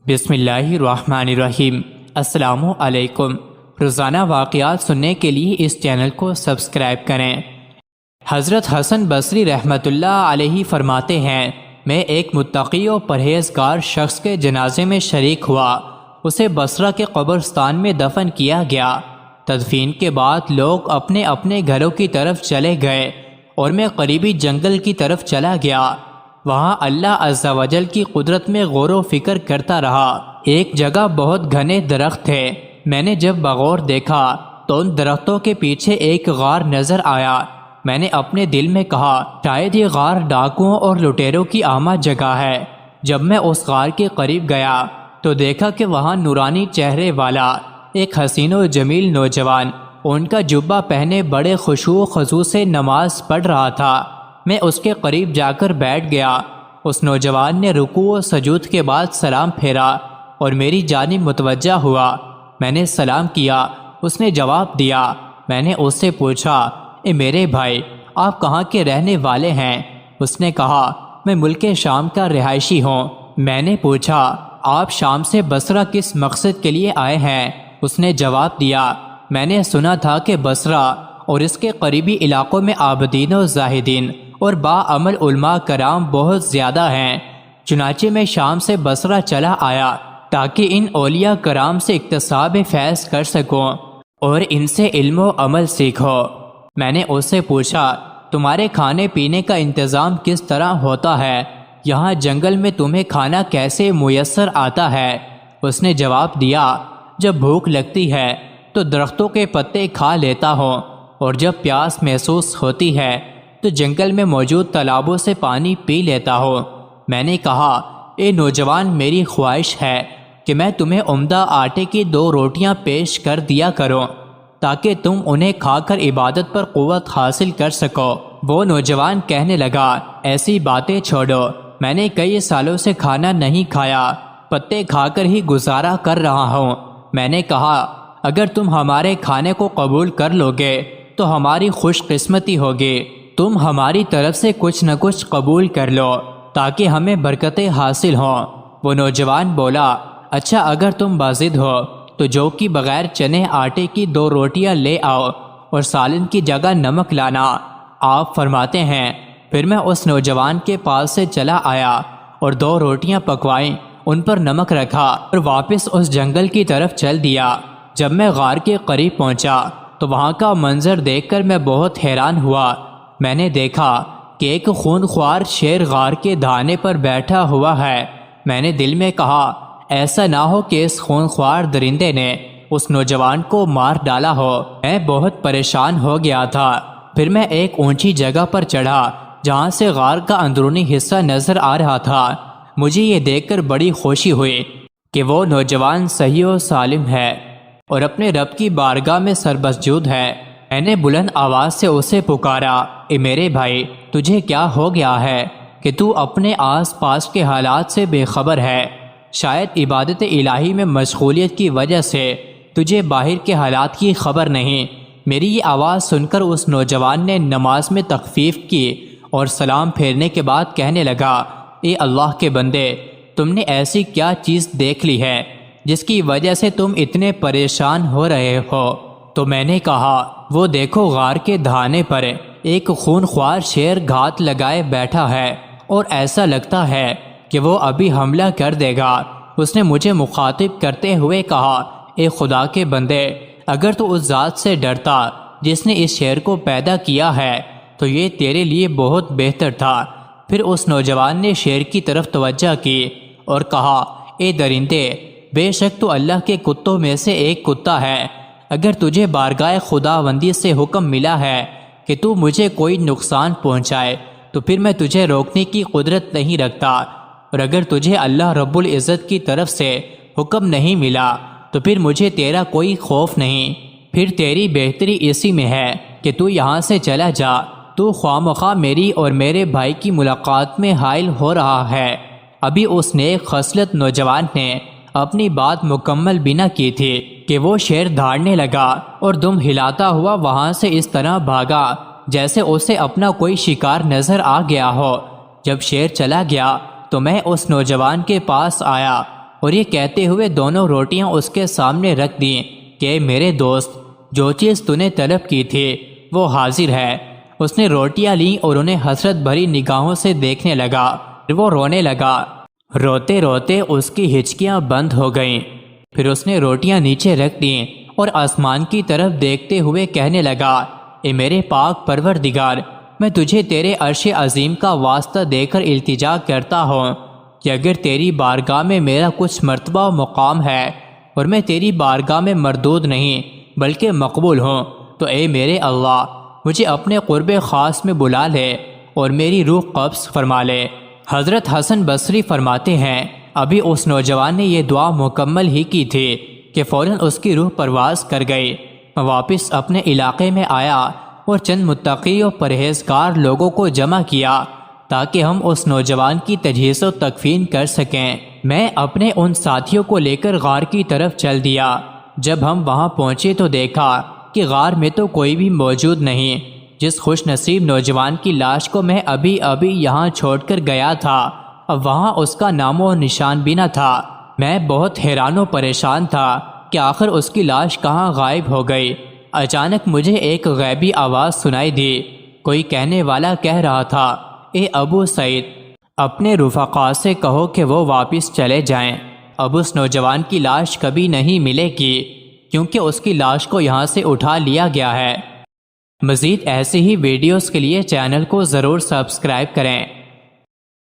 بسم اللہ الرحمن الرحیم۔ السلام علیکم۔ روزانہ واقعات سننے کے لیے اس چینل کو سبسکرائب کریں۔ حضرت حسن بصری رحمۃ اللہ علیہ فرماتے ہیں، میں ایک متقی و پرہیزگار شخص کے جنازے میں شریک ہوا۔ اسے بصرہ کے قبرستان میں دفن کیا گیا۔ تدفین کے بعد لوگ اپنے اپنے گھروں کی طرف چلے گئے اور میں قریبی جنگل کی طرف چلا گیا۔ وہاں اللہ عز و جل کی قدرت میں غور و فکر کرتا رہا۔ ایک جگہ بہت گھنے درخت تھے۔ میں نے جب بغور دیکھا تو ان درختوں کے پیچھے ایک غار نظر آیا۔ میں نے اپنے دل میں کہا، شاید یہ غار ڈاکوؤں اور لٹیروں کی آمد جگہ ہے۔ جب میں اس غار کے قریب گیا تو دیکھا کہ وہاں نورانی چہرے والا ایک حسین و جمیل نوجوان ان کا جبہ پہنے بڑے خشوع و خضوع سے نماز پڑھ رہا تھا۔ میں اس کے قریب جا کر بیٹھ گیا۔ اس نوجوان نے رکوع و سجود کے بعد سلام پھیرا اور میری جانب متوجہ ہوا۔ میں نے سلام کیا، اس نے جواب دیا۔ میں نے اس سے پوچھا، اے میرے بھائی، آپ کہاں کے رہنے والے ہیں؟ اس نے کہا، میں ملک شام کا رہائشی ہوں۔ میں نے پوچھا، آپ شام سے بصرہ کس مقصد کے لیے آئے ہیں؟ اس نے جواب دیا، میں نے سنا تھا کہ بصرہ اور اس کے قریبی علاقوں میں عابدین و زاہدین اور باعمل علماء کرام بہت زیادہ ہیں، چنانچہ میں شام سے بصرہ چلا آیا تاکہ ان اولیاء کرام سے اکتساب فیض کر سکوں اور ان سے علم و عمل سیکھو۔ میں نے اس سے پوچھا، تمہارے کھانے پینے کا انتظام کس طرح ہوتا ہے؟ یہاں جنگل میں تمہیں کھانا کیسے میسر آتا ہے؟ اس نے جواب دیا، جب بھوک لگتی ہے تو درختوں کے پتے کھا لیتا ہوں، اور جب پیاس محسوس ہوتی ہے تو جنگل میں موجود تالابوں سے پانی پی لیتا ہوں۔ میں نے کہا، اے نوجوان، میری خواہش ہے کہ میں تمہیں عمدہ آٹے کی 2 روٹیاں پیش کر دیا کروں تاکہ تم انہیں کھا کر عبادت پر قوت حاصل کر سکو۔ وہ نوجوان کہنے لگا، ایسی باتیں چھوڑو، میں نے کئی سالوں سے کھانا نہیں کھایا، پتے کھا کر ہی گزارا کر رہا ہوں۔ میں نے کہا، اگر تم ہمارے کھانے کو قبول کر لوگے تو ہماری خوش قسمتی ہوگی۔ تم ہماری طرف سے کچھ نہ کچھ قبول کر لو تاکہ ہمیں برکتیں حاصل ہوں۔ وہ نوجوان بولا، اچھا، اگر تم باضد ہو تو جو کہ بغیر چنے آٹے کی 2 روٹیاں لے آؤ اور سالن کی جگہ نمک لانا۔ آپ فرماتے ہیں، پھر میں اس نوجوان کے پاس سے چلا آیا اور 2 روٹیاں پکوائیں، ان پر نمک رکھا اور واپس اس جنگل کی طرف چل دیا۔ جب میں غار کے قریب پہنچا تو وہاں کا منظر دیکھ کر میں بہت حیران ہوا۔ میں نے دیکھا کہ ایک خون خوار شیر غار کے دھانے پر بیٹھا ہوا ہے۔ میں نے دل میں کہا، ایسا نہ ہو کہ اس خون خوار درندے نے اس نوجوان کو مار ڈالا ہو۔ میں بہت پریشان ہو گیا تھا۔ پھر میں ایک اونچی جگہ پر چڑھا جہاں سے غار کا اندرونی حصہ نظر آ رہا تھا۔ مجھے یہ دیکھ کر بڑی خوشی ہوئی کہ وہ نوجوان صحیح و سالم ہے اور اپنے رب کی بارگاہ میں سربسجود ہے۔ میں نے بلند آواز سے اسے پکارا، اے میرے بھائی، تجھے کیا ہو گیا ہے کہ تو اپنے آس پاس کے حالات سے بے خبر ہے؟ شاید عبادت الہی میں مشغولیت کی وجہ سے تجھے باہر کے حالات کی خبر نہیں۔ میری یہ آواز سن کر اس نوجوان نے نماز میں تخفیف کی اور سلام پھیرنے کے بعد کہنے لگا، اے اللہ کے بندے، تم نے ایسی کیا چیز دیکھ لی ہے جس کی وجہ سے تم اتنے پریشان ہو رہے ہو؟ تو میں نے کہا، وہ دیکھو، غار کے دھانے پر ایک خون خوار شیر گھات لگائے بیٹھا ہے اور ایسا لگتا ہے کہ وہ ابھی حملہ کر دے گا۔ اس نے مجھے مخاطب کرتے ہوئے کہا، اے خدا کے بندے، اگر تو اس ذات سے ڈرتا جس نے اس شیر کو پیدا کیا ہے تو یہ تیرے لیے بہت بہتر تھا۔ پھر اس نوجوان نے شیر کی طرف توجہ کی اور کہا، اے درندے، بے شک تو اللہ کے کتوں میں سے ایک کتا ہے۔ اگر تجھے بارگاہ خداوندی سے حکم ملا ہے کہ تو مجھے کوئی نقصان پہنچائے تو پھر میں تجھے روکنے کی قدرت نہیں رکھتا، اور اگر تجھے اللہ رب العزت کی طرف سے حکم نہیں ملا تو پھر مجھے تیرا کوئی خوف نہیں۔ پھر تیری بہتری اسی میں ہے کہ تو یہاں سے چلا جا۔ تو خواہ میری اور میرے بھائی کی ملاقات میں حائل ہو رہا ہے۔ ابھی اس نیک خصلت نوجوان نے اپنی بات مکمل بھی نہ کی تھی کہ وہ شیر دھاڑنے لگا اور دم ہلاتا ہوا وہاں سے اس طرح بھاگا جیسے اسے اپنا کوئی شکار نظر آ گیا ہو۔ جب شیر چلا گیا تو میں اس نوجوان کے پاس آیا اور یہ کہتے ہوئے دونوں روٹیاں اس کے سامنے رکھ دیں کہ میرے دوست، جو چیز تو نے طلب کی تھی وہ حاضر ہے۔ اس نے روٹیاں لیں اور انہیں حسرت بھری نگاہوں سے دیکھنے لگا۔ وہ رونے لگا۔ روتے روتے اس کی ہچکیاں بند ہو گئیں۔ پھر اس نے روٹیاں نیچے رکھ دیں اور آسمان کی طرف دیکھتے ہوئے کہنے لگا، اے میرے پاک پروردگار، میں تجھے تیرے عرش عظیم کا واسطہ دے کر التجا کرتا ہوں کہ اگر تیری بارگاہ میں میرا کچھ مرتبہ و مقام ہے اور میں تیری بارگاہ میں مردود نہیں بلکہ مقبول ہوں، تو اے میرے اللہ، مجھے اپنے قرب خاص میں بلا لے اور میری روح قبض فرما لے۔ حضرت حسن بصری فرماتے ہیں، ابھی اس نوجوان نے یہ دعا مکمل ہی کی تھی کہ فوراً اس کی روح پرواز کر گئی۔ میں واپس اپنے علاقے میں آیا اور چند متقی و پرہیزگار لوگوں کو جمع کیا تاکہ ہم اس نوجوان کی تجہیز و تکفین کر سکیں۔ میں اپنے ان ساتھیوں کو لے کر غار کی طرف چل دیا۔ جب ہم وہاں پہنچے تو دیکھا کہ غار میں تو کوئی بھی موجود نہیں۔ جس خوش نصیب نوجوان کی لاش کو میں ابھی یہاں چھوڑ کر گیا تھا، اب وہاں اس کا نام و نشان بھی نہ تھا۔ میں بہت حیران و پریشان تھا کہ آخر اس کی لاش کہاں غائب ہو گئی۔ اچانک مجھے ایک غیبی آواز سنائی دی۔ کوئی کہنے والا کہہ رہا تھا، اے ابو سعید، اپنے رفقا سے کہو کہ وہ واپس چلے جائیں، اب اس نوجوان کی لاش کبھی نہیں ملے گی کیونکہ اس کی لاش کو یہاں سے اٹھا لیا گیا ہے۔ مزید ایسی ہی ویڈیوز کے لیے چینل کو ضرور سبسکرائب کریں۔